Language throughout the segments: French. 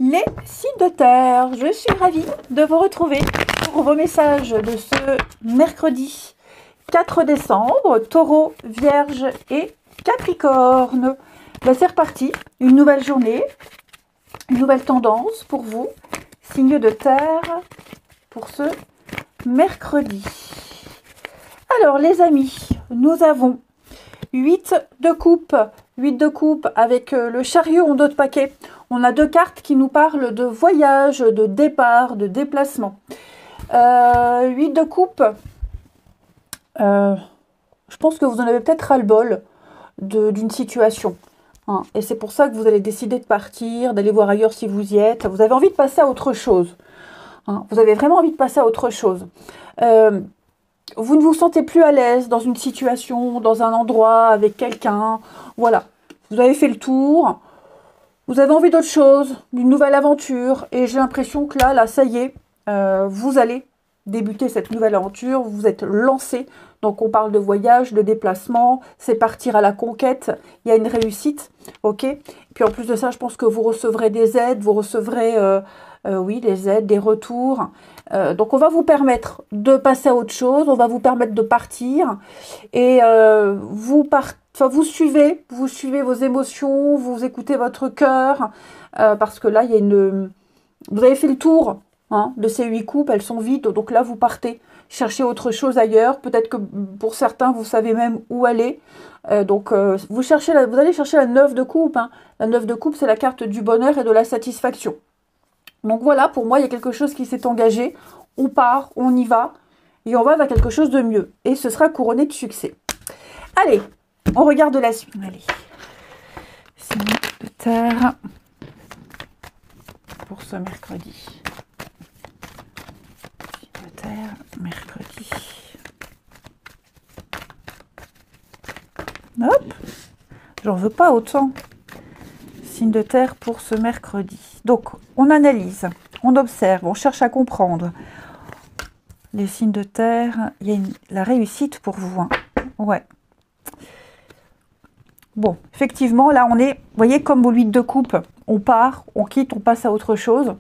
Les signes de terre, je suis ravie de vous retrouver pour vos messages de ce mercredi 4 décembre, Taureau, Vierge et Capricorne. Ben, c'est reparti, une nouvelle journée, une nouvelle tendance pour vous, signes de terre, pour ce mercredi. Alors les amis, nous avons 8 de coupe, 8 de coupe avec le chariot en dos de paquet. On a deux cartes qui nous parlent de voyage, de départ, de déplacement. 8 de coupe, je pense que vous en avez peut-être ras-le-bol d'une situation. Hein. Et c'est pour ça que vous allez décider de partir, d'aller voir ailleurs si vous y êtes. Vous avez envie de passer à autre chose. Hein. Vous avez vraiment envie de passer à autre chose. Vous ne vous sentez plus à l'aise dans une situation, dans un endroit, avec quelqu'un. Voilà. Vous avez fait le tour. Vous avez envie d'autre chose, d'une nouvelle aventure. Et j'ai l'impression que là, ça y est, vous allez débuter cette nouvelle aventure. Vous êtes lancé. Donc, on parle de voyage, de déplacement. C'est partir à la conquête. Il y a une réussite. OK. Puis, en plus de ça, je pense que vous recevrez des aides. Vous recevrez, oui, des aides, des retours. Donc, on va vous permettre de passer à autre chose. On va vous permettre de partir. Et vous suivez vos émotions, vous écoutez votre cœur, parce que là, il y a vous avez fait le tour de ces 8 coupes, elles sont vides, donc là, vous partez chercher autre chose ailleurs. Peut-être que pour certains, vous savez même où aller. Donc, vous allez chercher la 9 de coupe. Hein. La 9 de coupe, c'est la carte du bonheur et de la satisfaction. Donc voilà, pour moi, il y a quelque chose qui s'est engagé. On part, on y va, et on va vers quelque chose de mieux. Et ce sera couronné de succès. Allez, on regarde la suite. Allez. Signe de terre pour ce mercredi. Signe de terre, mercredi. Hop, j'en veux pas autant. Signe de terre pour ce mercredi. Donc, on analyse, on observe, on cherche à comprendre. Les signes de terre, il y a la réussite pour vous. Hein. Ouais. Bon, effectivement, là, on est, vous voyez, comme vos 8 de coupe, on part, on quitte, on passe à autre chose.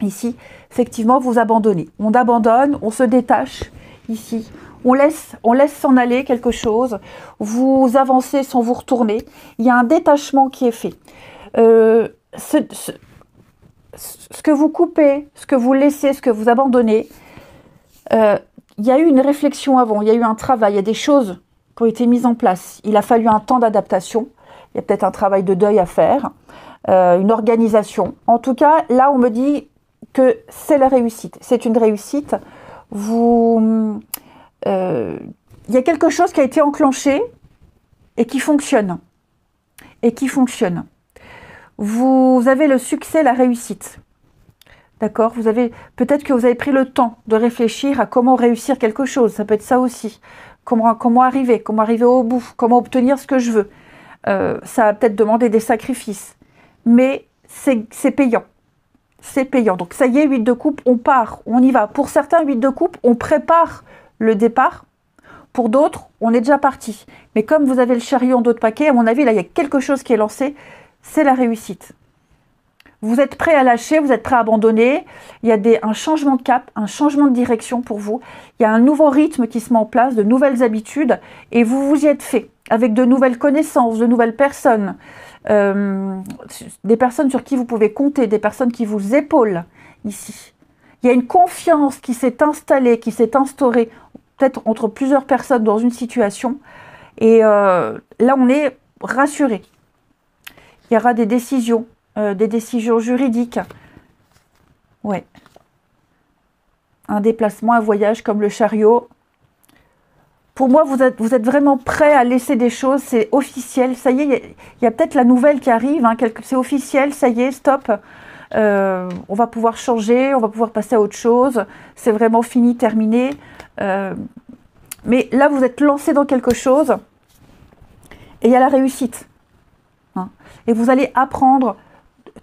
Ici, effectivement, vous abandonnez. On abandonne, on se détache, ici. On laisse s'en aller quelque chose. Vous avancez sans vous retourner. Il y a un détachement qui est fait. Ce que vous coupez, ce que vous laissez, ce que vous abandonnez, il y a eu une réflexion avant, il y a eu un travail, il y a des choses qui ont été mises en place. Il a fallu un temps d'adaptation. Il y a peut-être un travail de deuil à faire, une organisation. En tout cas, là, on me dit que c'est la réussite. C'est une réussite. Il y a quelque chose qui a été enclenché et qui fonctionne. Vous avez le succès, la réussite. D'accord ? Peut-être que vous avez pris le temps de réfléchir à comment réussir quelque chose. Ça peut être ça aussi. Comment arriver au bout, comment obtenir ce que je veux. Ça va peut-être demander des sacrifices. Mais c'est payant. C'est payant. Donc ça y est, 8 de coupe, on part, on y va. Pour certains, 8 de coupe, on prépare le départ. Pour d'autres, on est déjà parti. Mais comme vous avez le chariot en dos de paquet, à mon avis, là, il y a quelque chose qui est lancé. C'est la réussite. Vous êtes prêt à lâcher, vous êtes prêt à abandonner. Il y a un changement de cap, un changement de direction pour vous. Il y a un nouveau rythme qui se met en place, de nouvelles habitudes. Et vous vous y êtes fait, avec de nouvelles connaissances, de nouvelles personnes. Des personnes sur qui vous pouvez compter, des personnes qui vous épaulent ici. Il y a une confiance qui s'est installée, qui s'est instaurée, peut-être entre plusieurs personnes dans une situation. Et là, on est rassuré. Il y aura des décisions juridiques. Ouais. Un déplacement, un voyage comme le chariot. Pour moi, vous êtes vraiment prêt à laisser des choses. C'est officiel. Ça y est, il y a peut-être la nouvelle qui arrive. Hein, c'est officiel. Ça y est, stop. On va pouvoir changer. On va pouvoir passer à autre chose. C'est vraiment fini, terminé. Mais là, vous êtes lancé dans quelque chose. Et il y a la réussite. Hein, et vous allez apprendre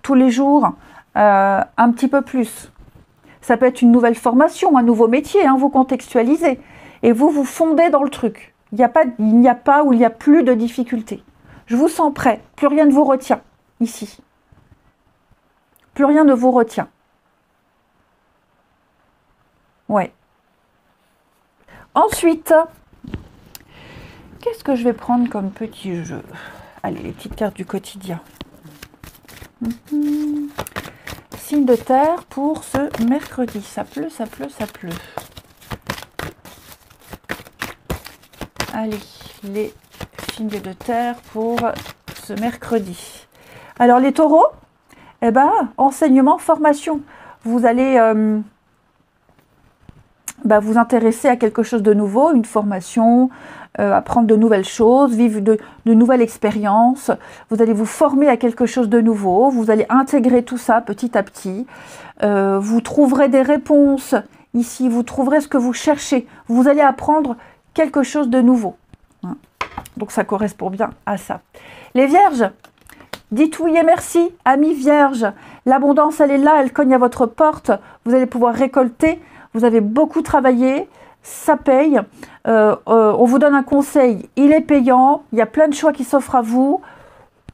tous les jours un petit peu plus. Ça peut être une nouvelle formation, un nouveau métier, hein, vous contextualisez. Et vous fondez dans le truc. Il n'y a plus de difficultés. Je vous sens prêt. Plus rien ne vous retient ici. Plus rien ne vous retient. Ouais. Ensuite, qu'est-ce que je vais prendre comme petit jeu? Allez, les petites cartes du quotidien. Signe de terre pour ce mercredi. Ça pleut, ça pleut, ça pleut. Allez, les signes de terre pour ce mercredi. Alors les taureaux, eh ben, enseignement, formation. Vous allez vous intéresser à quelque chose de nouveau, une formation, apprendre de nouvelles choses, vivre de nouvelles expériences. Vous allez vous former à quelque chose de nouveau. Vous allez intégrer tout ça petit à petit. Vous trouverez des réponses ici. Vous trouverez ce que vous cherchez. Vous allez apprendre quelque chose de nouveau. Donc ça correspond bien à ça. Les vierges, dites oui et merci, amis vierges. L'abondance, elle est là, elle cogne à votre porte. Vous allez pouvoir récolter. Vous avez beaucoup travaillé, ça paye. On vous donne un conseil, il est payant. Il y a plein de choix qui s'offrent à vous.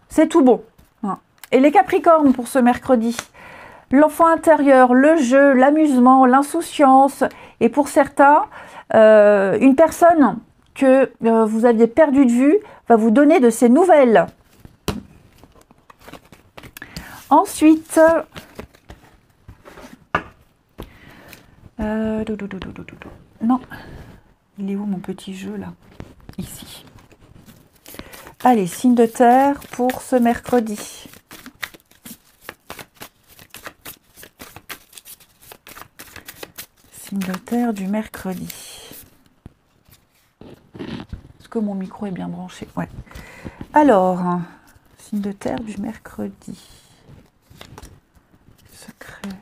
C'est tout bon. Et les capricornes pour ce mercredi. L'enfant intérieur, le jeu, l'amusement, l'insouciance. Et pour certains, une personne que vous aviez perdu de vue va vous donner de ses nouvelles. Ensuite, non, il est où mon petit jeu là? Ici. Allez, signe de terre pour ce mercredi. Signe de terre du mercredi. Est-ce que mon micro est bien branché? Ouais. Alors, signe de terre du mercredi. Secret.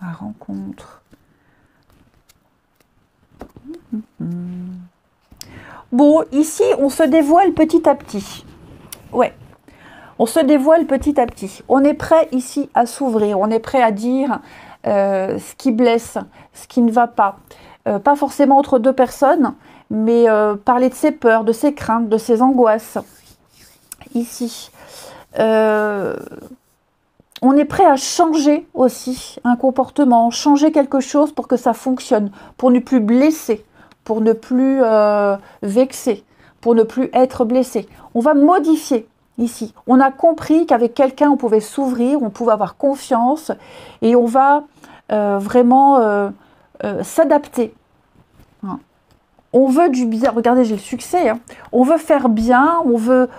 À rencontre. Bon, ici, on se dévoile petit à petit. Ouais. On se dévoile petit à petit. On est prêt ici à s'ouvrir. On est prêt à dire ce qui blesse, ce qui ne va pas. Pas forcément entre deux personnes, mais parler de ses peurs, de ses craintes, de ses angoisses. Ici. On est prêt à changer aussi un comportement, changer quelque chose pour que ça fonctionne, pour ne plus blesser, pour ne plus vexer, pour ne plus être blessé. On va modifier ici. On a compris qu'avec quelqu'un, on pouvait s'ouvrir, on pouvait avoir confiance et on va vraiment s'adapter. On veut du bien. Regardez, j'ai le succès. On veut faire bien, on veut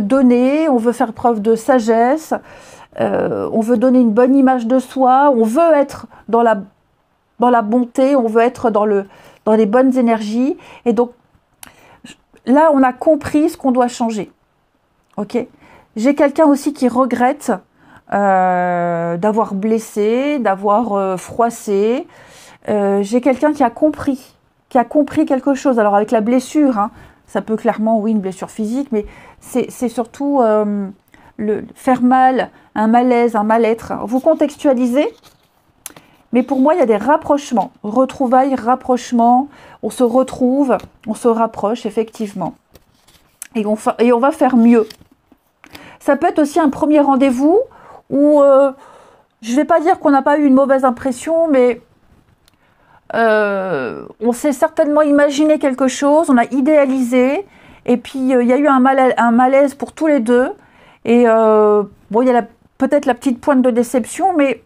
donner, on veut faire preuve de sagesse, on veut donner une bonne image de soi, on veut être dans la bonté, on veut être dans les bonnes énergies. Et donc, là, on a compris ce qu'on doit changer. Ok ? J'ai quelqu'un aussi qui regrette d'avoir blessé, d'avoir froissé. J'ai quelqu'un qui a compris quelque chose. Alors avec la blessure, ça peut clairement, oui, une blessure physique, mais c'est surtout faire mal, un malaise, un mal-être. Vous contextualisez, mais pour moi, il y a des rapprochements, retrouvailles, rapprochements, on se retrouve, on se rapproche, effectivement. Et on va faire mieux. Ça peut être aussi un premier rendez-vous où, je ne vais pas dire qu'on n'a pas eu une mauvaise impression, mais on s'est certainement imaginé quelque chose, on a idéalisé, et puis il y a eu un malaise pour tous les deux, et bon, il y a peut-être la petite pointe de déception, mais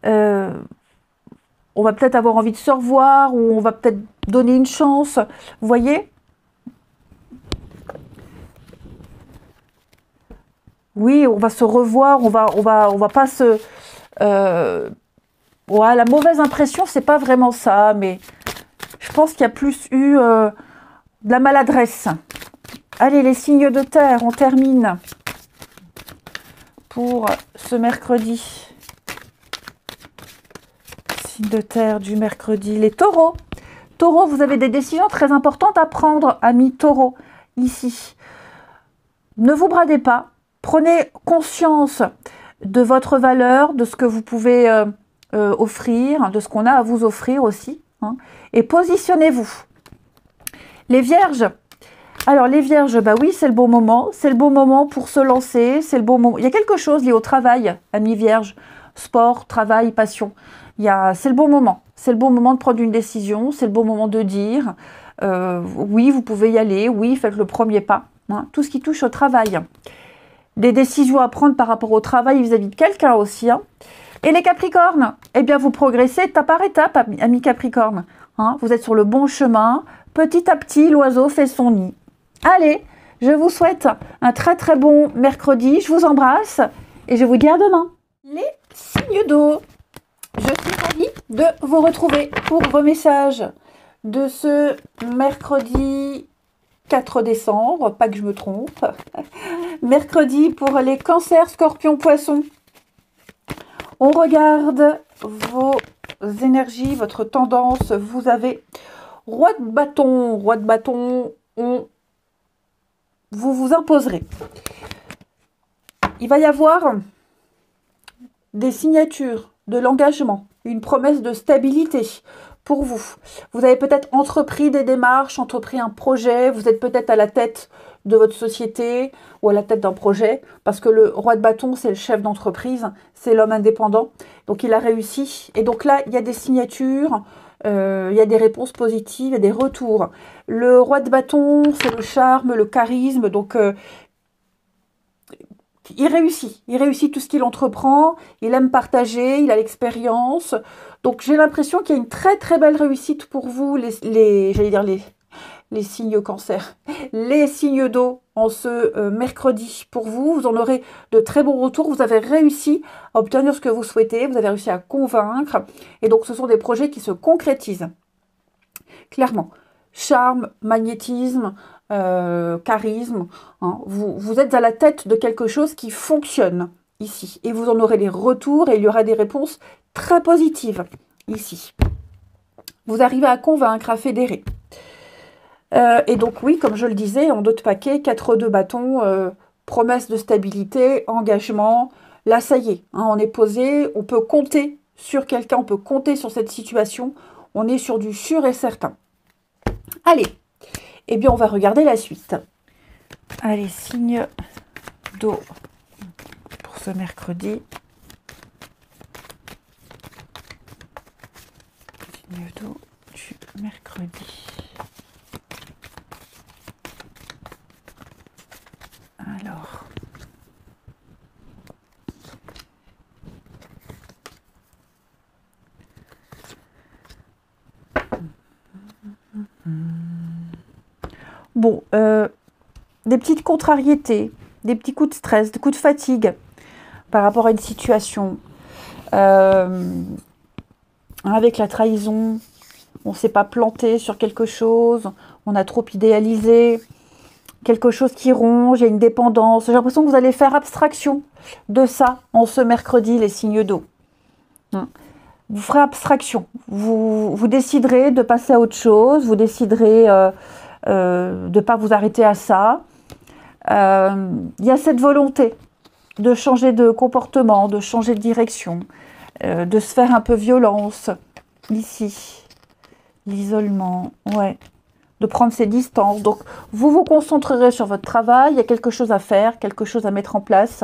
on va peut-être avoir envie de se revoir, ou on va peut-être donner une chance, vous voyez? Oui, on va se revoir, on va pas se... ouais, la mauvaise impression, c'est pas vraiment ça, mais je pense qu'il y a plus eu de la maladresse. Allez, les signes de terre, on termine pour ce mercredi. Signes de terre du mercredi. Les taureaux. Taureaux, vous avez des décisions très importantes à prendre, amis taureaux, ici. Ne vous bradez pas. Prenez conscience de votre valeur, de ce que vous pouvez offrir, de ce qu'on a à vous offrir aussi. Et positionnez-vous. Les vierges, Alors les vierges, bah oui, c'est le bon moment. C'est le bon moment pour se lancer. C'est le bon moment. Il y a quelque chose lié au travail, amis vierges. Sport, travail, passion. C'est le bon moment. C'est le bon moment de prendre une décision. C'est le bon moment de dire oui, vous pouvez y aller. Oui, faites le premier pas. Hein, tout ce qui touche au travail. Des décisions à prendre par rapport au travail vis-à-vis de quelqu'un aussi. Hein. Et les Capricornes, eh bien vous progressez étape par étape, amis Capricornes. Hein, vous êtes sur le bon chemin. Petit à petit, l'oiseau fait son nid. Allez, je vous souhaite un très très bon mercredi. Je vous embrasse et je vous dis à demain. Les signes d'eau. Je suis ravie de vous retrouver pour vos messages de ce mercredi 4 décembre. Pas que je me trompe. Mercredi pour les cancers, scorpions, poissons. On regarde vos énergies, votre tendance. Vous avez roi de bâton. Roi de bâton, vous vous imposerez. Il va y avoir des signatures, de l'engagement, une promesse de stabilité pour vous. Vous avez peut-être entrepris des démarches, entrepris un projet, vous êtes peut-être à la tête de votre société ou à la tête d'un projet, parce que le roi de bâton, c'est le chef d'entreprise, c'est l'homme indépendant, donc il a réussi. Et donc là, il y a des signatures, il y a des réponses positives, il y a des retours. Le roi de bâton, c'est le charme, le charisme, donc il réussit tout ce qu'il entreprend, il aime partager, il a l'expérience. Donc j'ai l'impression qu'il y a une très très belle réussite pour vous, j'allais dire les signes cancer, les signes d'eau en ce mercredi pour vous. Vous en aurez de très bons retours. Vous avez réussi à obtenir ce que vous souhaitez, vous avez réussi à convaincre. Et donc ce sont des projets qui se concrétisent. Clairement, charme, magnétisme, charisme, hein. Vous êtes à la tête de quelque chose qui fonctionne ici. Et vous en aurez les retours et il y aura des réponses très positives ici. Vous arrivez à convaincre, à fédérer. Et donc oui, comme je le disais, en d'autres paquets, 4 de bâton, promesse de stabilité, engagement. Là, ça y est, hein, on est posé, on peut compter sur quelqu'un, on peut compter sur cette situation. On est sur du sûr et certain. Allez, eh bien, on va regarder la suite. Allez, signe d'eau pour ce mercredi. Signe d'eau du mercredi. Alors, bon, des petites contrariétés, des petits coups de stress, des coups de fatigue par rapport à une situation. Avec la trahison, on ne s'est pas planté sur quelque chose, on a trop idéalisé, quelque chose qui ronge, il y a une dépendance. J'ai l'impression que vous allez faire abstraction de ça en ce mercredi, les signes d'eau. Vous ferez abstraction. Vous déciderez de passer à autre chose, vous déciderez de ne pas vous arrêter à ça. Il y a cette volonté de changer de comportement, de changer de direction, de se faire un peu violence ici. L'isolement, ouais. De prendre ses distances. Donc, vous vous concentrerez sur votre travail. Il y a quelque chose à faire, quelque chose à mettre en place.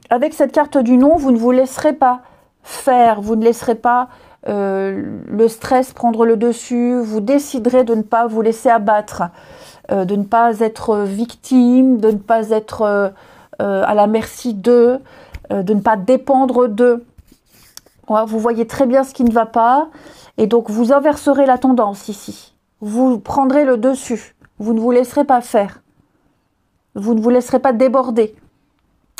Avec cette carte du non, vous ne vous laisserez pas faire. Vous ne laisserez pas le stress prendre le dessus. Vous déciderez de ne pas vous laisser abattre, de ne pas être victime, de ne pas être à la merci d'eux, de ne pas dépendre d'eux. Ouais, vous voyez très bien ce qui ne va pas. Et donc, vous inverserez la tendance ici. Vous prendrez le dessus. Vous ne vous laisserez pas faire. Vous ne vous laisserez pas déborder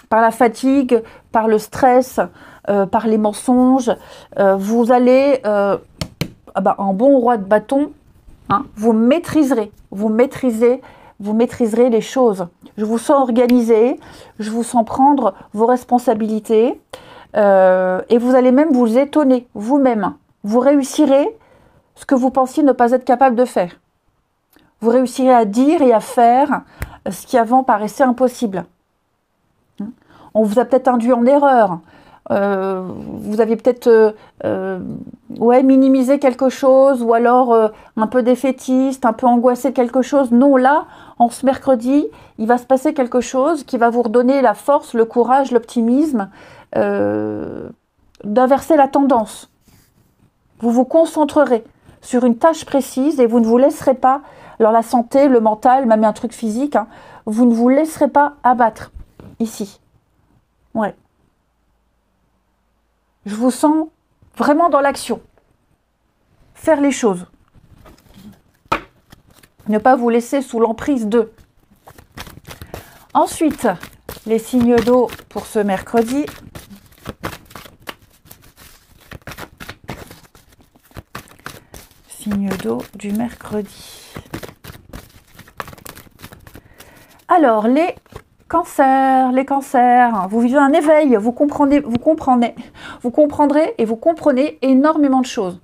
par la fatigue, par le stress, par les mensonges. Vous allez, en bon roi de bâton, hein, vous maîtriserez les choses. Je vous sens organisé, je vous sens prendre vos responsabilités et vous allez même vous étonner vous-même. Vous réussirez ce que vous pensiez ne pas être capable de faire. Vous réussirez à dire et à faire ce qui avant paraissait impossible. On vous a peut-être induit en erreur. vous aviez peut-être ouais, minimisé quelque chose, ou alors un peu défaitiste, un peu angoissé de quelque chose. Non, là, en ce mercredi, il va se passer quelque chose qui va vous redonner la force, le courage, l'optimisme, d'inverser la tendance. Vous vous concentrerez sur une tâche précise et vous ne vous laisserez pas, alors la santé, le mental, même un truc physique, hein, vous ne vous laisserez pas abattre ici. Ouais. Je vous sens vraiment dans l'action. Faire les choses. Ne pas vous laisser sous l'emprise d'eux. Ensuite, les signes d'eau pour ce mercredi. Signes d'eau du mercredi. Alors, les cancers, vous vivez un éveil, vous comprendrez et vous comprenez énormément de choses.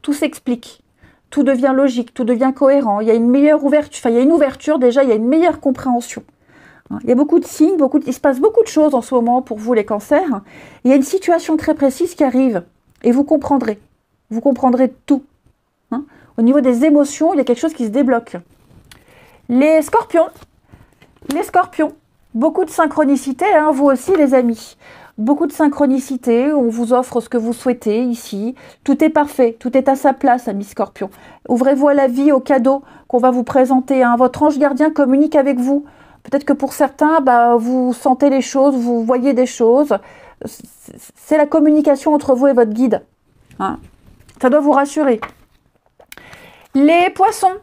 Tout s'explique, tout devient logique, tout devient cohérent. Il y a une meilleure ouverture, enfin il y a une ouverture déjà, il y a une meilleure compréhension. Il y a beaucoup de signes, il se passe beaucoup de choses en ce moment pour vous les cancers. Il y a une situation très précise qui arrive et vous comprendrez tout. Au niveau des émotions, il y a quelque chose qui se débloque. Les scorpions, beaucoup de synchronicité, hein, vous aussi les amis. Beaucoup de synchronicité, on vous offre ce que vous souhaitez ici. Tout est parfait, tout est à sa place, amis scorpions. Ouvrez-vous à la vie, aux cadeaux qu'on va vous présenter. Hein. Votre ange gardien communique avec vous. Peut-être que pour certains, vous sentez les choses, vous voyez des choses. C'est la communication entre vous et votre guide. Hein. Ça doit vous rassurer. Les poissons,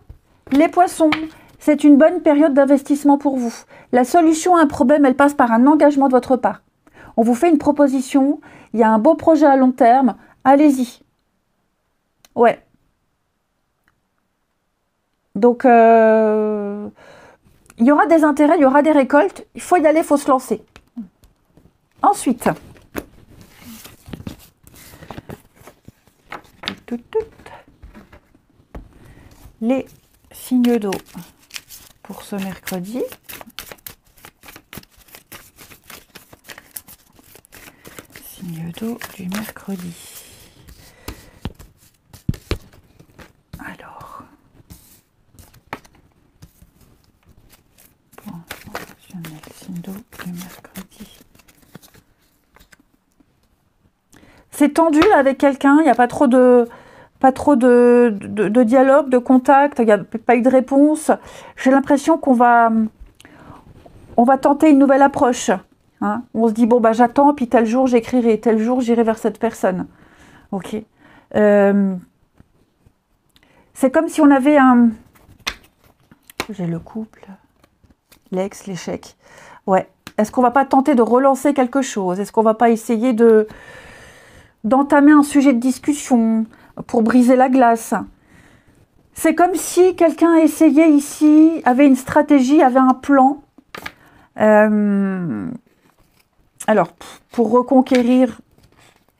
c'est une bonne période d'investissement pour vous. La solution à un problème, elle passe par un engagement de votre part. On vous fait une proposition, il y a un beau projet à long terme, allez-y. Ouais. Donc, il y aura des intérêts, il y aura des récoltes, il faut y aller, il faut se lancer. Ensuite, les signes d'eau pour ce mercredi. Signe d'eau du mercredi. Alors, point fonctionnel, signe d'eau du mercredi. C'est tendu là, avec quelqu'un, il n'y a pas trop de dialogue, de contact, il n'y a pas eu de réponse. J'ai l'impression qu'on va tenter une nouvelle approche. Hein. On se dit, bon, j'attends, puis tel jour j'écrirai, tel jour j'irai vers cette personne. Ok. C'est comme si on avait un... J'ai le couple, l'ex, l'échec. Ouais. Est-ce qu'on va pas tenter de relancer quelque chose? Est-ce qu'on va pas essayer d'entamer un sujet de discussion pour briser la glace? C'est comme si quelqu'un essayait ici, avait une stratégie, avait un plan. Alors, pour reconquérir,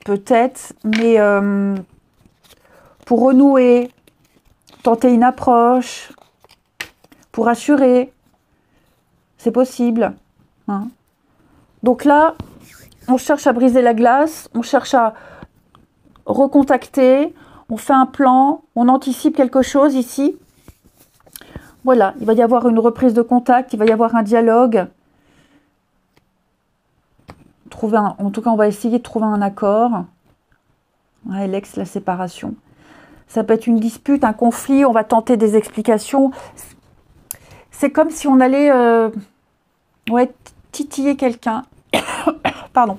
peut-être, mais pour renouer, tenter une approche, pour assurer, c'est possible. Hein. Donc là, on cherche à briser la glace, on cherche à recontacter, on fait un plan, on anticipe quelque chose ici. Voilà, il va y avoir une reprise de contact, il va y avoir un dialogue. En tout cas, on va essayer de trouver un accord. Ouais, l'ex, la séparation. Ça peut être une dispute, un conflit, on va tenter des explications. C'est comme si on allait titiller quelqu'un. Pardon.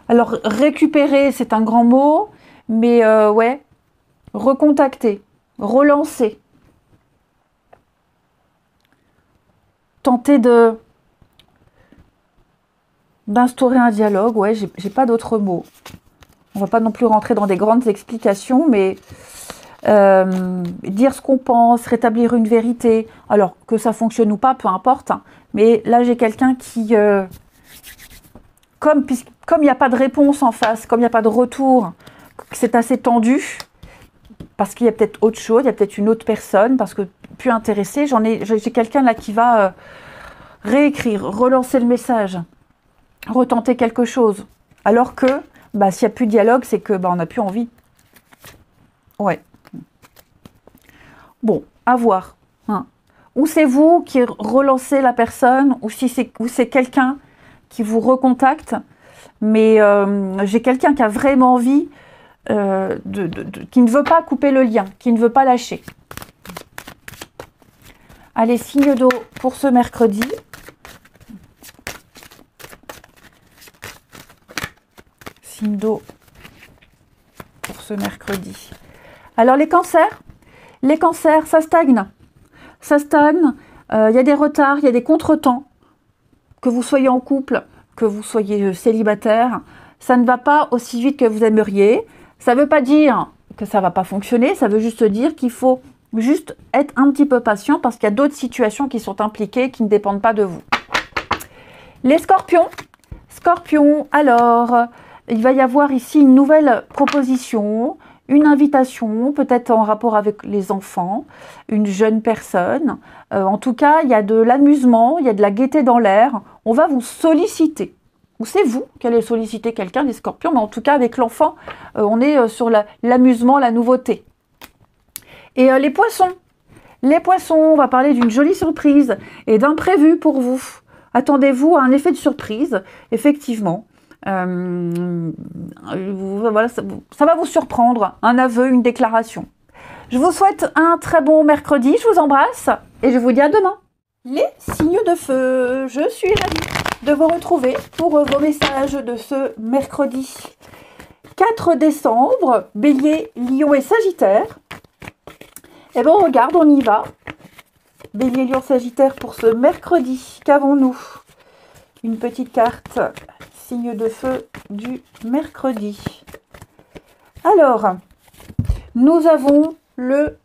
Alors, récupérer, c'est un grand mot, mais recontacter, relancer. Tenter d'instaurer un dialogue, ouais, j'ai pas d'autres mots. On va pas non plus rentrer dans des grandes explications, mais dire ce qu'on pense, rétablir une vérité, alors que ça fonctionne ou pas, peu importe. Hein. Mais là, j'ai quelqu'un qui, comme il n'y a pas de réponse en face, comme il n'y a pas de retour, c'est assez tendu, parce qu'il y a peut-être autre chose, il y a peut-être une autre personne, parce que plus intéressé, j'ai quelqu'un là qui va réécrire, relancer le message. retenter quelque chose. Alors que, bah, s'il n'y a plus de dialogue, c'est que bah, on n'a plus envie. Ouais. Bon, à voir. Hein. Ou c'est vous qui relancez la personne, ou si c'est quelqu'un qui vous recontacte. Mais j'ai quelqu'un qui a vraiment envie, qui ne veut pas couper le lien, qui ne veut pas lâcher. Allez, signe d'eau pour ce mercredi. Signe d'eau pour ce mercredi. Alors les cancers, ça stagne. Ça stagne, il y a des retards, il y a des contretemps. Que vous soyez en couple, que vous soyez célibataire, ça ne va pas aussi vite que vous aimeriez. Ça ne veut pas dire que ça ne va pas fonctionner, ça veut juste dire qu'il faut juste être un petit peu patient parce qu'il y a d'autres situations qui sont impliquées, qui ne dépendent pas de vous. Les scorpions, alors, il va y avoir ici une nouvelle proposition, une invitation, peut-être en rapport avec les enfants, une jeune personne. En tout cas, il y a de l'amusement, il y a de la gaieté dans l'air. On va vous solliciter. Ou c'est vous qui allez solliciter quelqu'un, les scorpions, mais en tout cas, avec l'enfant, on est sur l'amusement, la nouveauté. Et les poissons, on va parler d'une jolie surprise et d'imprévu pour vous. Attendez-vous à un effet de surprise, effectivement. Voilà, ça va vous surprendre, un aveu, une déclaration. Je vous souhaite un très bon mercredi, je vous embrasse et je vous dis à demain. Les signes de feu, je suis ravie de vous retrouver pour vos messages de ce mercredi 4 décembre, Bélier, Lion et Sagittaire. Et bien on regarde, on y va. Bélier, Lion, Sagittaire pour ce mercredi, qu'avons-nous? Une petite carte, signe de feu du mercredi. Alors, nous avons le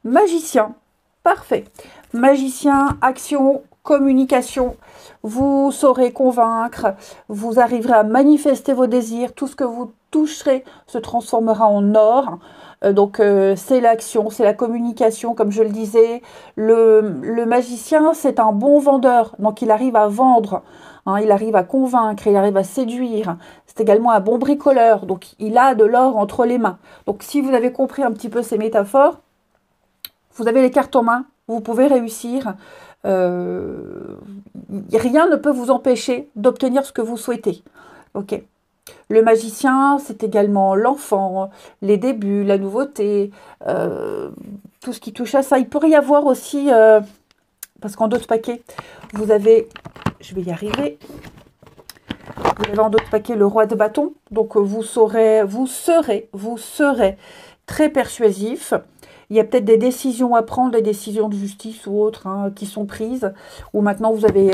magicien. Parfait. Magicien, action, communication. Vous saurez convaincre, vous arriverez à manifester vos désirs. Tout ce que vous toucherez se transformera en or. Donc, c'est l'action, c'est la communication, comme je le disais. Le magicien, c'est un bon vendeur. Donc, il arrive à vendre. Hein, il arrive à convaincre, il arrive à séduire. C'est également un bon bricoleur. Donc, il a de l'or entre les mains. Donc, si vous avez compris un petit peu ces métaphores, vous avez les cartes en main. Vous pouvez réussir. Rien ne peut vous empêcher d'obtenir ce que vous souhaitez. Ok. Le magicien, c'est également l'enfant, les débuts, la nouveauté, tout ce qui touche à ça. Il pourrait y avoir aussi, parce qu'en d'autres paquets, vous avez, je vais y arriver, vous avez en d'autres paquets le roi de bâton. Donc vous serez très persuasif. Il y a peut-être des décisions à prendre, des décisions de justice ou autres hein, qui sont prises. Ou maintenant vous avez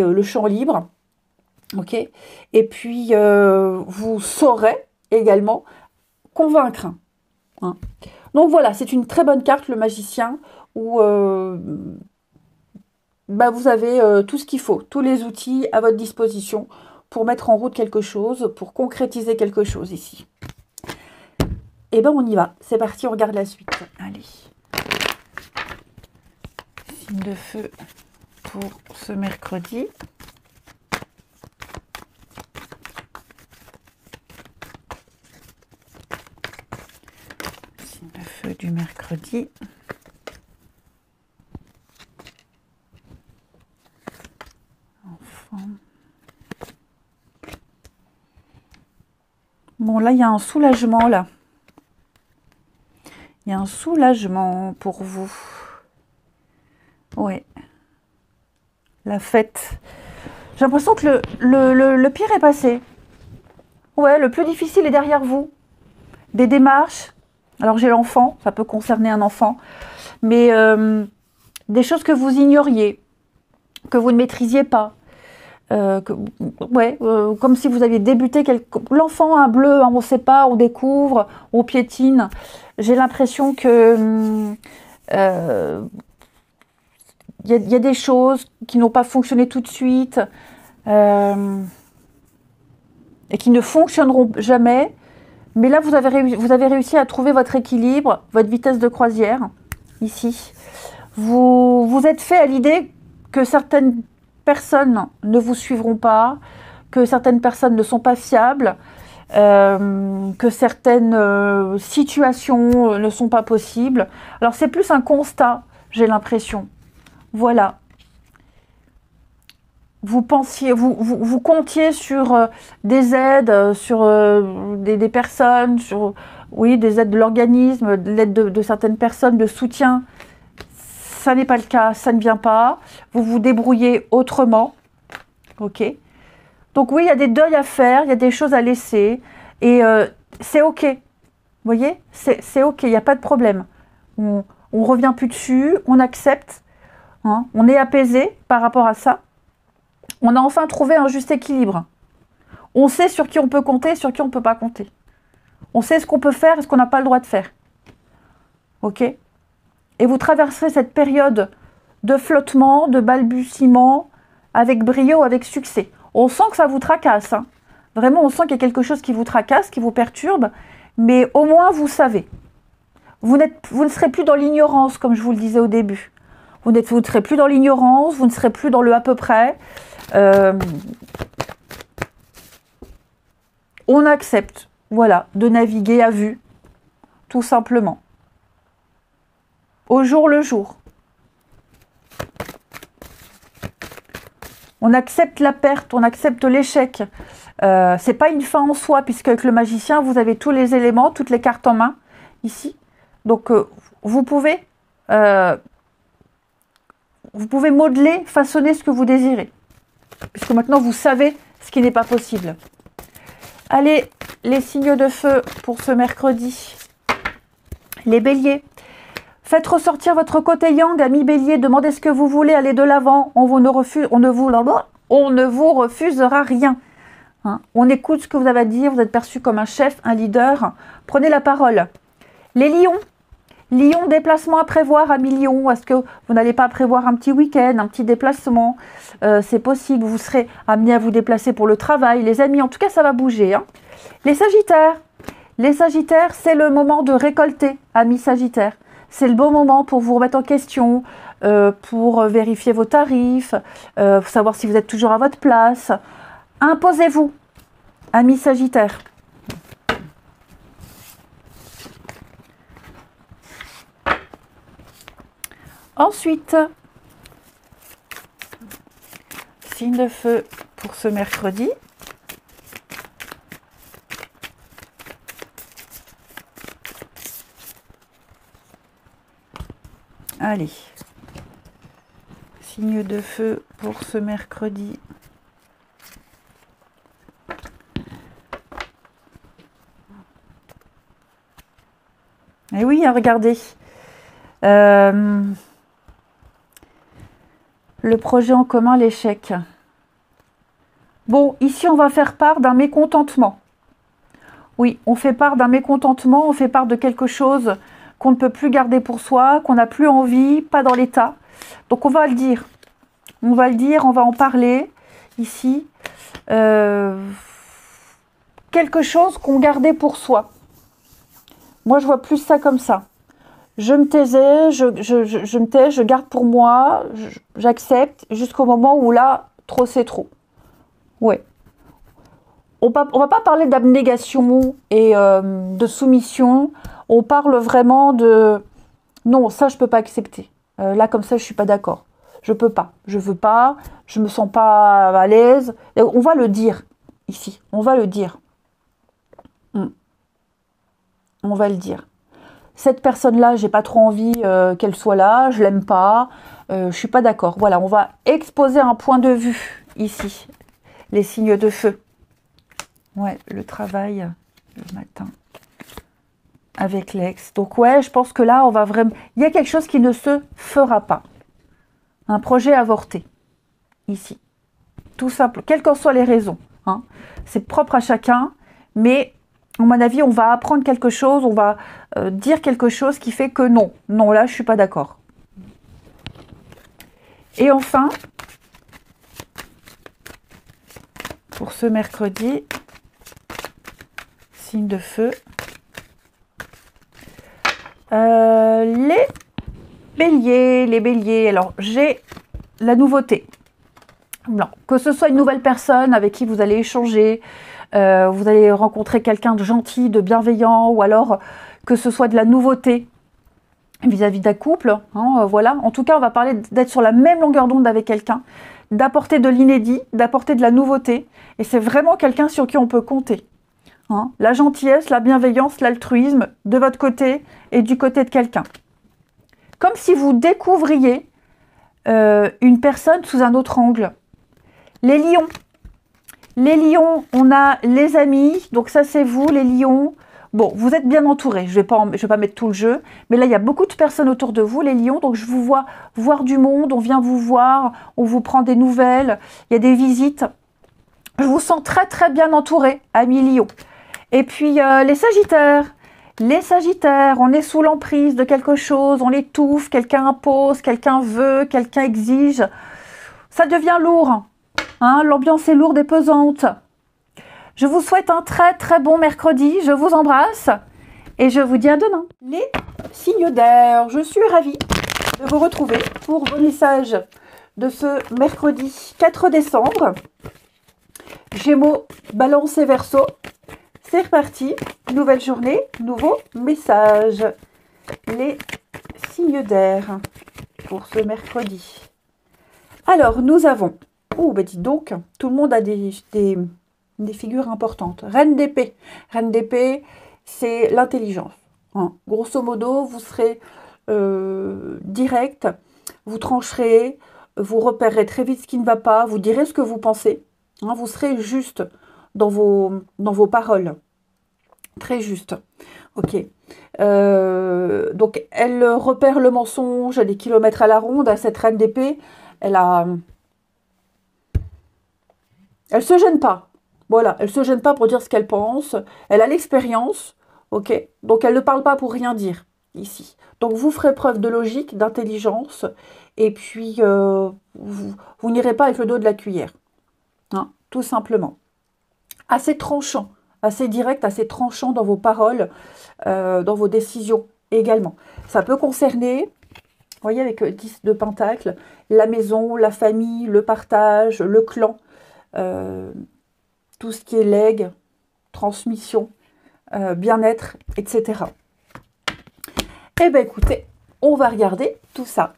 le champ libre. Ok. Et puis vous saurez également convaincre. Hein. Donc voilà, c'est une très bonne carte, le magicien, où vous avez tout ce qu'il faut, tous les outils à votre disposition pour mettre en route quelque chose, pour concrétiser quelque chose ici. Et ben on y va, c'est parti, on regarde la suite. Allez. Signe de feu pour ce mercredi. Signe de feu du mercredi. Enfant. Bon, là, il y a un soulagement, là. Il y a un soulagement pour vous. Ouais. La fête. J'ai l'impression que le pire est passé. Ouais, le plus difficile est derrière vous. Des démarches. Alors, j'ai l'enfant. Ça peut concerner un enfant. Mais des choses que vous ignoriez. Que vous ne maîtrisiez pas. Comme si vous aviez débuté l'enfant un bleu, hein, on ne sait pas, on découvre, on piétine. J'ai l'impression que y a des choses qui n'ont pas fonctionné tout de suite et qui ne fonctionneront jamais. Mais là, vous avez réussi à trouver votre équilibre, votre vitesse de croisière, ici. Vous êtes fait à l'idée que certaines personnes ne vous suivront pas, que certaines personnes ne sont pas fiables, que certaines situations ne sont pas possibles. Alors c'est plus un constat, j'ai l'impression. Voilà. Vous pensiez, vous comptiez sur des aides, sur des personnes, sur oui, des aides de l'organisme, de l'aide de certaines personnes, de soutien. Ça n'est pas le cas, ça ne vient pas. Vous vous débrouillez autrement. Ok. Donc oui, il y a des deuils à faire, il y a des choses à laisser. Et c'est ok. Vous voyez, c'est ok, il n'y a pas de problème. On ne revient plus dessus, on accepte. Hein, on est apaisé par rapport à ça. On a enfin trouvé un juste équilibre. On sait sur qui on peut compter et sur qui on ne peut pas compter. On sait ce qu'on peut faire et ce qu'on n'a pas le droit de faire. Ok? Et vous traverserez cette période de flottement, de balbutiement, avec brio, avec succès. On sent que ça vous tracasse. Hein. Vraiment, on sent qu'il y a quelque chose qui vous tracasse, qui vous perturbe, mais au moins vous savez. Vous ne serez plus dans l'ignorance, comme je vous le disais au début. Vous ne serez plus dans l'ignorance, vous ne serez plus dans le à peu près. On accepte, voilà, de naviguer à vue, tout simplement. Au jour le jour. On accepte la perte, on accepte l'échec. C'est pas une fin en soi, puisque avec le magicien, vous avez tous les éléments, toutes les cartes en main, ici. Donc, vous pouvez modeler, façonner ce que vous désirez. Puisque maintenant, vous savez ce qui n'est pas possible. Allez, les signes de feu pour ce mercredi. Les béliers. Faites ressortir votre côté yang, ami bélier. Demandez ce que vous voulez, allez de l'avant. On ne vous refusera rien. Hein, on écoute ce que vous avez à dire. Vous êtes perçu comme un chef, un leader. Prenez la parole. Les lions. Lion, déplacement à prévoir, ami Lion. Est-ce que vous n'allez pas prévoir un petit week-end, un petit déplacement? C'est possible, vous serez amené à vous déplacer pour le travail. Les amis, en tout cas, ça va bouger. Hein. Les sagittaires. Les sagittaires, c'est le moment de récolter, amis sagittaires. C'est le bon moment pour vous remettre en question, pour vérifier vos tarifs, pour savoir si vous êtes toujours à votre place. Imposez-vous, amis sagittaires. Ensuite, signe de feu pour ce mercredi. Allez, signe de feu pour ce mercredi. Et oui, hein, regardez. Le projet en commun, l'échec. Bon, ici, on va faire part d'un mécontentement. Oui, on fait part d'un mécontentement, on fait part de quelque chose qu'on ne peut plus garder pour soi, qu'on n'a plus envie, pas dans l'état. Donc, on va le dire. On va le dire, on va en parler ici. Quelque chose qu'on gardait pour soi. Moi, je vois plus ça comme ça. Je me taisais, je me tais, je garde pour moi, j'accepte jusqu'au moment où là, trop c'est trop. Ouais. On va pas parler d'abnégation et de soumission. On parle vraiment de non, ça je peux pas accepter. Là comme ça, je suis pas d'accord. Je peux pas. Je veux pas. Je me sens pas à l'aise. On va le dire ici. On va le dire. On va le dire. Cette personne-là, j'ai pas trop envie qu'elle soit là, je l'aime pas, je suis pas d'accord. Voilà, on va exposer un point de vue ici, les signes de feu. Ouais, le travail le matin avec l'ex. Donc ouais, je pense que là, on va vraiment... Il y a quelque chose qui ne se fera pas. Un projet avorté, ici. Tout simple, quelles qu'en soient les raisons. Hein. C'est propre à chacun, mais... À mon avis, on va apprendre quelque chose, on va dire quelque chose qui fait que non. Non, là, je ne suis pas d'accord. Et enfin, pour ce mercredi, signe de feu, les béliers. Alors, j'ai la nouveauté. Non. Que ce soit une nouvelle personne avec qui vous allez échanger, vous allez rencontrer quelqu'un de gentil, de bienveillant, ou alors que ce soit de la nouveauté vis-à-vis d'un couple. Hein, voilà. En tout cas, on va parler d'être sur la même longueur d'onde avec quelqu'un, d'apporter de l'inédit, d'apporter de la nouveauté. Et c'est vraiment quelqu'un sur qui on peut compter. Hein. La gentillesse, la bienveillance, l'altruisme de votre côté et du côté de quelqu'un. Comme si vous découvriez une personne sous un autre angle. Les lions. Les lions, on a les amis. Donc ça, c'est vous, les lions. Bon, vous êtes bien entourés. Je vais pas mettre tout le jeu. Mais là, il y a beaucoup de personnes autour de vous, les lions. Donc je vous vois voir du monde. On vient vous voir. On vous prend des nouvelles. Il y a des visites. Je vous sens très, très bien entourés, amis lions. Et puis, les sagittaires. Les sagittaires, on est sous l'emprise de quelque chose. On l'étouffe. Quelqu'un impose, quelqu'un veut, quelqu'un exige. Ça devient lourd. Hein, l'ambiance est lourde et pesante. Je vous souhaite un très très bon mercredi. Je vous embrasse et je vous dis à demain. Les signes d'air, je suis ravie de vous retrouver pour vos messages de ce mercredi 4 décembre. Gémeaux, Balance et Verseau. C'est reparti. Nouvelle journée, nouveau message. Les signes d'air pour ce mercredi. Alors, nous avons... Oh, ben dites donc, tout le monde a des figures importantes. Reine d'épée. Reine d'épée, c'est l'intelligence. Hein. Grosso modo, vous serez direct, vous trancherez, vous repérerez très vite ce qui ne va pas, vous direz ce que vous pensez. Hein. Vous serez juste dans vos paroles. Très juste. Ok. Donc, elle repère le mensonge à des kilomètres à la ronde. À cette reine d'épée, elle se gêne pas. Voilà, elle se gêne pas pour dire ce qu'elle pense. Elle a l'expérience, ok. Donc elle ne parle pas pour rien dire ici. Donc vous ferez preuve de logique, d'intelligence, et puis vous n'irez pas avec le dos de la cuillère, hein, tout simplement. Assez tranchant, assez direct, assez tranchant dans vos paroles, dans vos décisions également. Ça peut concerner, vous voyez, avec 10 de Pentacles, la maison, la famille, le partage, le clan. Tout ce qui est legs, transmission, bien-être, etc. Eh bien, écoutez, on va regarder tout ça.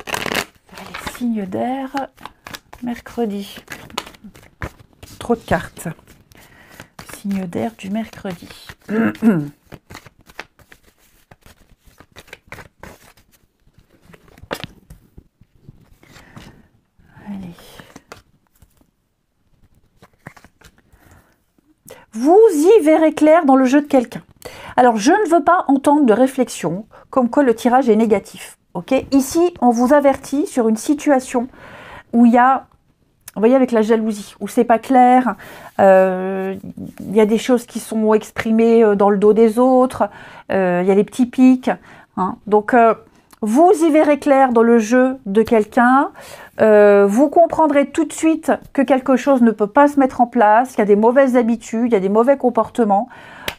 Les signes d'air, mercredi. Trop de cartes. Signes d'air du mercredi. Allez. Vous y verrez clair dans le jeu de quelqu'un. Alors, je ne veux pas entendre de réflexion comme quoi le tirage est négatif. Okay, ici, on vous avertit sur une situation où il y a, vous voyez, avec la jalousie, où c'est pas clair, il y a des choses qui sont exprimées dans le dos des autres, il y a des petits pics. Hein, donc, vous y verrez clair dans le jeu de quelqu'un. Vous comprendrez tout de suite que quelque chose ne peut pas se mettre en place, qu'il y a des mauvaises habitudes, il y a des mauvais comportements.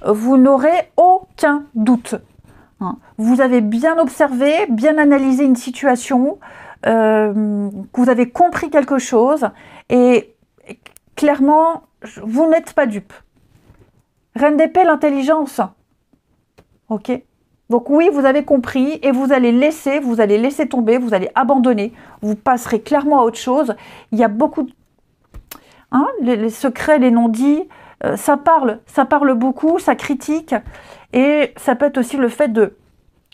Vous n'aurez aucun doute. Hein. Vous avez bien observé, bien analysé une situation, que vous avez compris quelque chose et clairement, vous n'êtes pas dupe. Reine d'épée, l'intelligence. Ok ? Donc oui, vous avez compris et vous allez laisser tomber, vous allez abandonner, vous passerez clairement à autre chose. Il y a beaucoup de... Hein, les secrets, les non-dits, ça parle beaucoup, ça critique et ça peut être aussi le fait de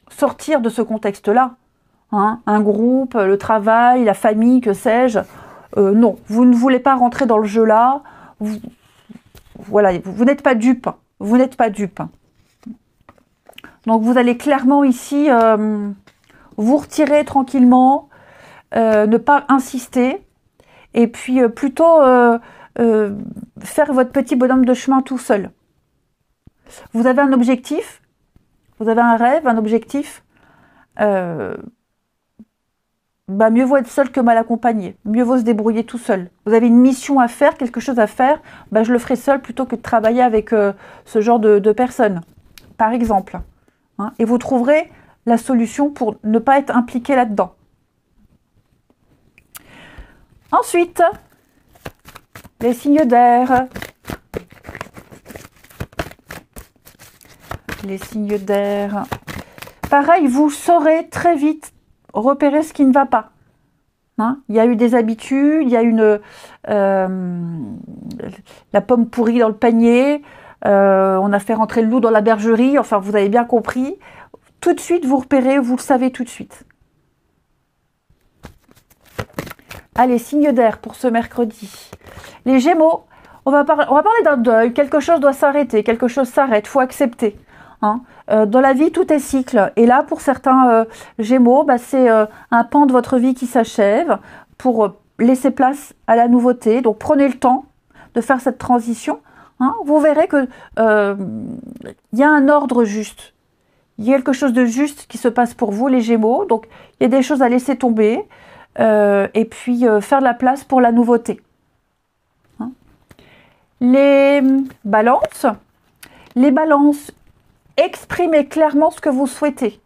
sortir de ce contexte-là. Hein, un groupe, le travail, la famille, que sais-je. Non, vous ne voulez pas rentrer dans le jeu-là. Voilà, vous n'êtes pas dupe. Vous n'êtes pas dupe. Donc vous allez clairement ici vous retirer tranquillement, ne pas insister, et puis plutôt faire votre petit bonhomme de chemin tout seul. Vous avez un objectif, vous avez un rêve, un objectif, mieux vaut être seul que mal accompagné, mieux vaut se débrouiller tout seul. Vous avez une mission à faire, quelque chose à faire, je le ferai seul plutôt que de travailler avec ce genre de personnes, par exemple. Hein, et vous trouverez la solution pour ne pas être impliqué là-dedans. Ensuite, les signes d'air. Les signes d'air. Pareil, vous saurez très vite repérer ce qui ne va pas. Hein, il y a eu des habitudes, il y a une la pomme pourrie dans le panier, on a fait rentrer le loup dans la bergerie, enfin vous avez bien compris. Tout de suite, vous repérez, vous le savez tout de suite. Allez, signe d'air pour ce mercredi. Les Gémeaux, on va parler d'un deuil, quelque chose doit s'arrêter, quelque chose s'arrête, il faut accepter. Hein. Dans la vie, tout est cycle. Et là, pour certains Gémeaux, bah, c'est un pan de votre vie qui s'achève pour laisser place à la nouveauté. Donc, prenez le temps de faire cette transition. Hein. Vous verrez que y a un ordre juste. Il y a quelque chose de juste qui se passe pour vous, les Gémeaux. Donc, il y a des choses à laisser tomber et puis faire de la place pour la nouveauté. Hein. Les balances. Les balances, exprimez clairement ce que vous souhaitez.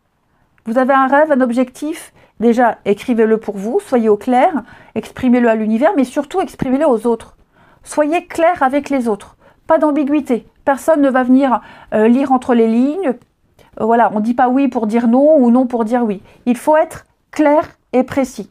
Vous avez un rêve, un objectif, déjà écrivez-le pour vous, soyez au clair, exprimez-le à l'univers, mais surtout exprimez-le aux autres. Soyez clair avec les autres, pas d'ambiguïté. Personne ne va venir lire entre les lignes. Voilà, on ne dit pas oui pour dire non ou non pour dire oui. Il faut être clair et précis.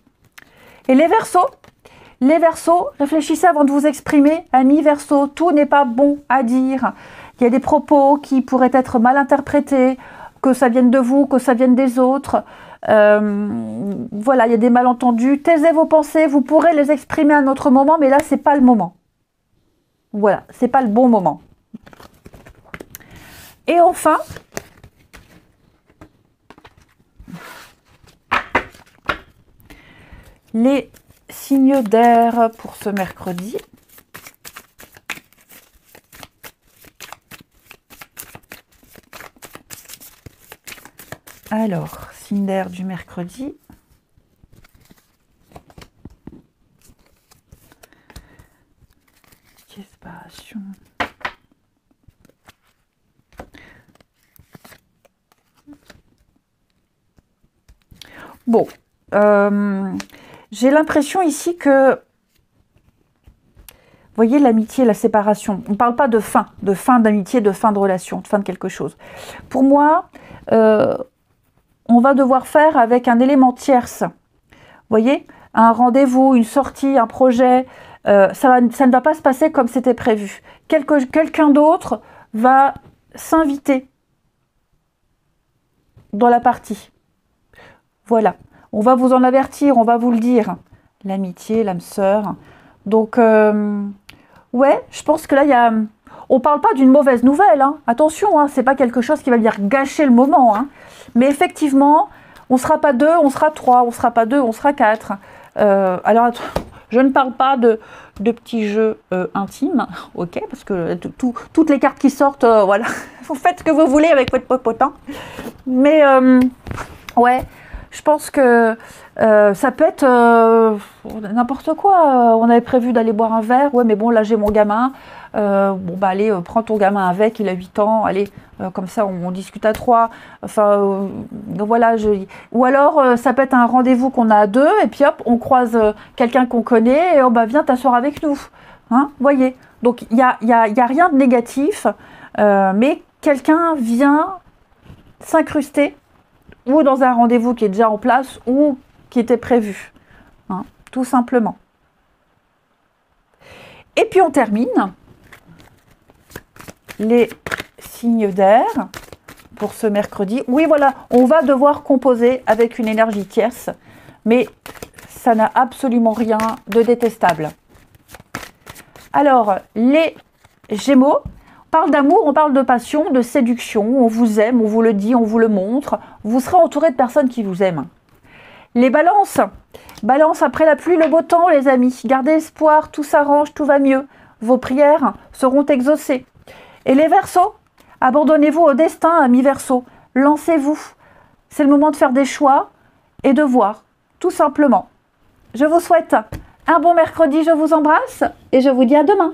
Et les Verseaux, réfléchissez avant de vous exprimer. Amis Verseaux, tout n'est pas bon à dire. Il y a des propos qui pourraient être mal interprétés, que ça vienne de vous, que ça vienne des autres. Voilà, il y a des malentendus. Taisez vos pensées, vous pourrez les exprimer à un autre moment, mais là, c'est pas le moment. Voilà, c'est pas le bon moment. Et enfin, les signes d'air pour ce mercredi. Alors, signe d'air du mercredi. Qu'est-ce Bon, j'ai l'impression ici que, vous voyez, l'amitié, la séparation, on ne parle pas de fin d'amitié, de fin de relation, de fin de quelque chose. Pour moi, on va devoir faire avec un élément tierce. Vous voyez, un rendez-vous, une sortie, un projet, ça ne va pas se passer comme c'était prévu. Quelqu'un d'autre va s'inviter dans la partie. Voilà, on va vous en avertir, on va vous le dire. L'amitié, l'âme sœur. Donc, ouais, je pense que là, il y a... On ne parle pas d'une mauvaise nouvelle, hein. Attention, hein, ce n'est pas quelque chose qui va venir gâcher le moment. Hein. Mais effectivement, on ne sera pas 2, on sera 3, on ne sera pas 2, on sera 4. Alors, je ne parle pas de petits jeux intimes, ok, parce que toutes les cartes qui sortent, voilà, vous faites ce que vous voulez avec votre popotin. Mais, ouais, je pense que ça peut être n'importe quoi. On avait prévu d'aller boire un verre, ouais, mais bon, là, j'ai mon gamin. Bon, bah, allez, prends ton gamin avec, il a 8 ans, allez, comme ça, on discute à 3. Enfin, voilà. Ou alors, ça peut être un rendez-vous qu'on a à 2, et puis hop, on croise quelqu'un qu'on connaît, et oh, bah, viens t'asseoir avec nous. Hein, voyez. Donc, il y a rien de négatif, mais quelqu'un vient s'incruster ou dans un rendez-vous qui est déjà en place ou qui était prévu. Hein, tout simplement. Et puis, on termine les signes d'air pour ce mercredi. Oui, voilà, on va devoir composer avec une énergie tierce, mais ça n'a absolument rien de détestable. Alors, les Gémeaux, on parle d'amour, on parle de passion, de séduction, on vous aime, on vous le dit, on vous le montre, vous serez entouré de personnes qui vous aiment. Les Balances, Balance après la pluie, le beau temps, les amis, gardez espoir, tout s'arrange, tout va mieux, vos prières seront exaucées. Et les Verseaux, abandonnez-vous au destin, amis Verseaux. Lancez-vous. C'est le moment de faire des choix et de voir, tout simplement. Je vous souhaite un bon mercredi, je vous embrasse et je vous dis à demain.